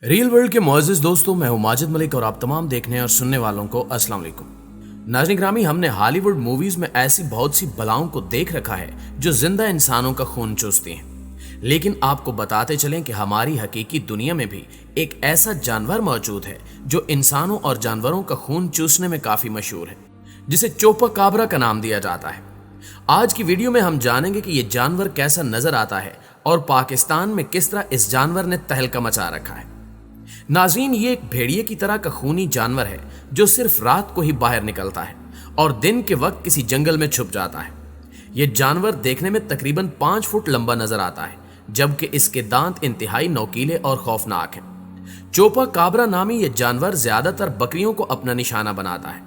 Rail world کے معزز دوستوں، میں ہوں ماجد ملک اور آپ تمام دیکھنے اور سننے والوں کو السلام علیکم۔ ناظرین گرامی، ہم نے ہالی ووڈ موویز میں ایسی بہت سی بلاؤں کو دیکھ رکھا ہے جو زندہ انسانوں کا خون چوستی ہیں، لیکن آپ کو بتاتے چلیں کہ ہماری حقیقی دنیا میں بھی ایک ایسا جانور موجود ہے جو انسانوں اور جانوروں کا خون چوسنے میں کافی مشہور ہے، جسے چوپا کابرا کا نام دیا جاتا ہے۔ آج کی ویڈیو میں ہم جانیں گے کہ یہ جانور کیسا نظر آتا ہے اور پاکستان میں کس طرح اس جانور نے تہلکہ مچا رکھا ہے۔ ناظرین، یہ ایک بھیڑیے کی طرح کا خونی جانور ہے جو صرف رات کو ہی باہر نکلتا ہے اور دن کے وقت کسی جنگل میں چھپ جاتا ہے۔ یہ جانور دیکھنے میں تقریباً 5 فٹ لمبا نظر آتا ہے، جبکہ اس کے دانت انتہائی نوکیلے اور خوفناک ہیں۔ چوپا کابرا نامی یہ جانور زیادہ تر بکریوں کو اپنا نشانہ بناتا ہے،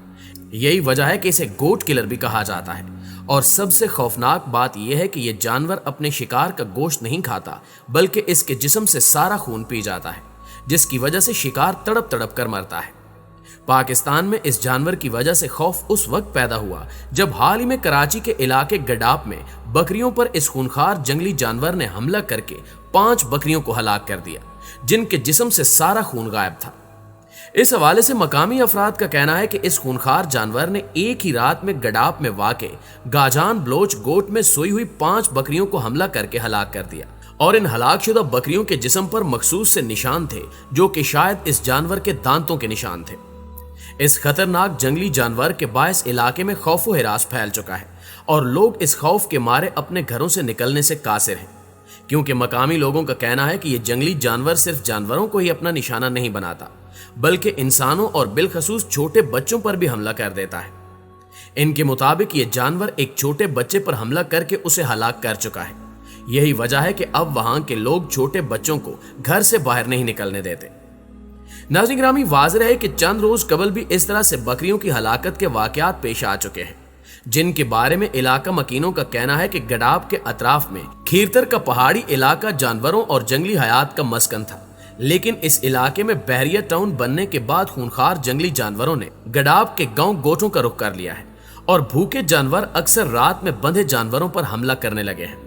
یہی وجہ ہے کہ اسے گوٹ کلر بھی کہا جاتا ہے۔ اور سب سے خوفناک بات یہ ہے کہ یہ جانور اپنے شکار کا گوشت نہیں کھاتا، بلکہ اس کے جسم سے سارا خون پی جاتا ہے، جس کی وجہ سے شکار تڑپ تڑپ کر مرتا ہے۔ پاکستان میں اس جانور کی وجہ سے خوف اس وقت پیدا ہوا جب حال ہی میں کراچی کے علاقے گڈاپ میں بکریوں پر اس خونخوار جنگلی جانور نے حملہ کر کے 5 بکریوں کو ہلاک کر دیا، جن کے جسم سے سارا خون غائب تھا۔ اس حوالے سے مقامی افراد کا کہنا ہے کہ اس خونخوار جانور نے ایک ہی رات میں گڈاپ میں واقع گاجان بلوچ گوٹ میں سوئی ہوئی 5 بکریوں کو حملہ کر کے ہلاک کر دیا، اور ان ہلاک شدہ بکریوں کے جسم پر مخصوص سے نشان تھے جو کہ شاید اس جانور کے دانتوں کے نشان تھے۔ اس خطرناک جنگلی جانور کے باعث علاقے میں خوف و ہراس پھیل چکا ہے اور لوگ اس خوف کے مارے اپنے گھروں سے نکلنے سے قاصر ہیں، کیونکہ مقامی لوگوں کا کہنا ہے کہ یہ جنگلی جانور صرف جانوروں کو ہی اپنا نشانہ نہیں بناتا، بلکہ انسانوں اور بالخصوص چھوٹے بچوں پر بھی حملہ کر دیتا ہے۔ ان کے مطابق یہ جانور ایک چھوٹے بچے پر حملہ کر کے اسے ہلاک کر چکا ہے۔ یہی وجہ ہے کہ اب وہاں کے لوگ چھوٹے بچوں کو گھر سے باہر نہیں نکلنے دیتے۔ ناظرین گرامی، واضح ہے کہ چند روز قبل بھی اس طرح سے بکریوں کی ہلاکت کے واقعات پیش آ چکے ہیں، جن کے بارے میں علاقہ مکینوں کا کہنا ہے کہ گڈاپ کے اطراف میں کھیرتر کا پہاڑی علاقہ جانوروں اور جنگلی حیات کا مسکن تھا، لیکن اس علاقے میں بحریہ ٹاؤن بننے کے بعد خونخوار جنگلی جانوروں نے گڈاپ کے گاؤں گوٹوں کا رخ کر لیا ہے اور بھوکے جانور اکثر رات میں بندھے جانوروں پر حملہ کرنے لگے ہیں۔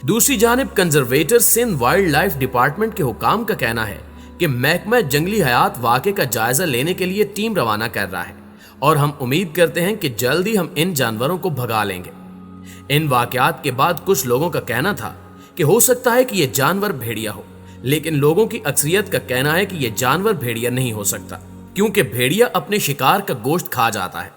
دوسری جانب conservator Sindh wildlife department کے حکام کا کہنا ہے کہ محکمہ جنگلی حیات واقعے کا جائزہ لینے کے لیے ٹیم روانہ کر رہا ہے، اور ہم امید کرتے ہیں کہ جلد ہی ہم ان جانوروں کو بھگا لیں گے۔ ان واقعات کے بعد کچھ لوگوں کا کہنا تھا کہ ہو سکتا ہے کہ یہ جانور بھیڑیا ہو، لیکن لوگوں کی اکثریت کا کہنا ہے کہ یہ جانور بھیڑیا نہیں ہو سکتا، کیونکہ بھیڑیا اپنے شکار کا گوشت کھا جاتا ہے،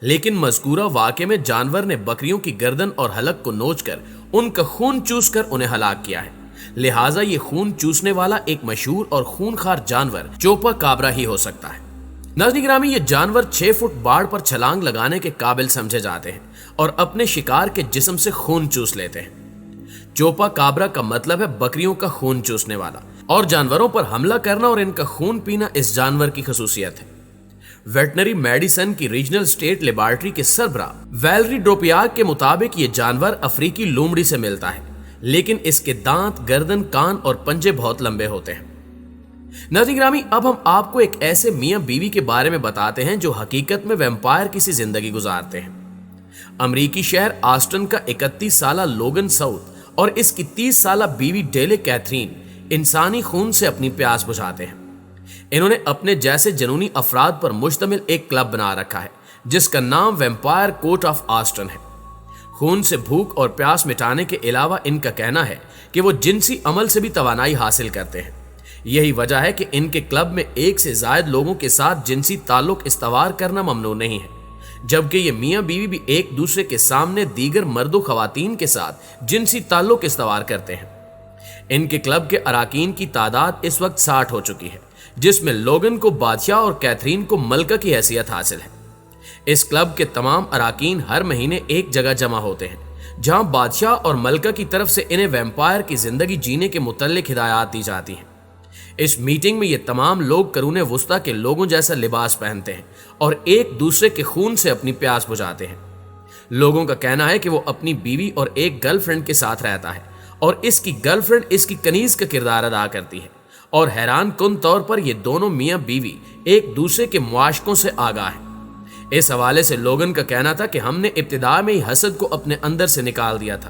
لیکن مذکورہ واقعے میں جانور نے بکریوں کی گردن اور حلق کو نوچ کر ان کا خون چوس کر انہیں ہلاک کیا ہے، لہٰذا یہ خون چوسنے والا ایک مشہور اور خونخوار جانور چوپا کابرا ہی ہو سکتا ہے۔ ناظرین گرامی، یہ جانور 6 فٹ باڑ پر چھلانگ لگانے کے قابل سمجھے جاتے ہیں اور اپنے شکار کے جسم سے خون چوس لیتے ہیں۔ چوپا کابرا کا مطلب ہے بکریوں کا خون چوسنے والا، اور جانوروں پر حملہ کرنا اور ان کا خون پینا اس جانور کی خصوصیت ہے۔ ویٹنری میڈیسن کی ریجنل اسٹیٹ لیبارٹری کے سربراہ ویلری ڈروپیاگ کے مطابق یہ جانور افریقی لومڑی سے ملتا ہے، لیکن اس کے دانت، گردن، کان اور پنجے بہت لمبے ہوتے ہیں۔ ناظرین گرامی، اب ہم آپ کو ایک ایسے میاں بیوی کے بارے میں بتاتے ہیں جو حقیقت میں ویمپائر کی سی زندگی گزارتے ہیں۔ امریکی شہر آسٹن کا 31 سالہ لوگن ساؤتھ اور اس کی 30 سالہ بیوی ڈیلے کیتھرین انسانی خون سے اپنی پیاس بجھاتے ہیں۔ انہوں نے اپنے جیسے جنونی افراد پر مشتمل ایک کلب بنا رکھا ہے جس کا نام ویمپائر کورٹ آف آسٹن ہے۔ خون سے بھوک اور پیاس مٹانے کے علاوہ ان کا کہنا ہے کہ وہ جنسی عمل سے بھی توانائی حاصل کرتے ہیں۔ یہی وجہ ہے کہ ان کے کلب میں 1 سے زائد لوگوں کے ساتھ جنسی تعلق استوار کرنا ممنوع نہیں ہے، جبکہ یہ میاں بیوی بھی ایک دوسرے کے سامنے دیگر مرد و خواتین کے ساتھ جنسی تعلق استوار کرتے ہیں۔ ان کے کلب کے اراکین کی تعداد اس وقت 60 ہو چکی ہے، جس میں لوگن کو بادشاہ اور کیتھرین کو ملکہ کی حیثیت حاصل ہے۔ اس کلب کے تمام اراکین ہر مہینے ایک جگہ جمع ہوتے ہیں جہاں بادشاہ اور ملکہ کی طرف سے انہیں ویمپائر کی زندگی جینے کے متعلق ہدایات دی جاتی ہیں۔ اس میٹنگ میں یہ تمام لوگ قرون وسطیٰ کے لوگوں جیسا لباس پہنتے ہیں اور ایک دوسرے کے خون سے اپنی پیاس بجھاتے ہیں۔ لوگوں کا کہنا ہے کہ وہ اپنی بیوی اور ایک گرل فرینڈ کے ساتھ رہتا ہے اور اس کی گرل فرینڈ اس کی کنیز کا کردار ادا کرتی ہے، اور حیران کن طور پر یہ دونوں میاں بیوی ایک دوسرے کے معاشقوں سے آگاہ ہیں۔ اس حوالے سے لوگن کا کہنا تھا کہ ہم نے ابتدا میں ہی حسد کو اپنے اندر سے نکال دیا تھا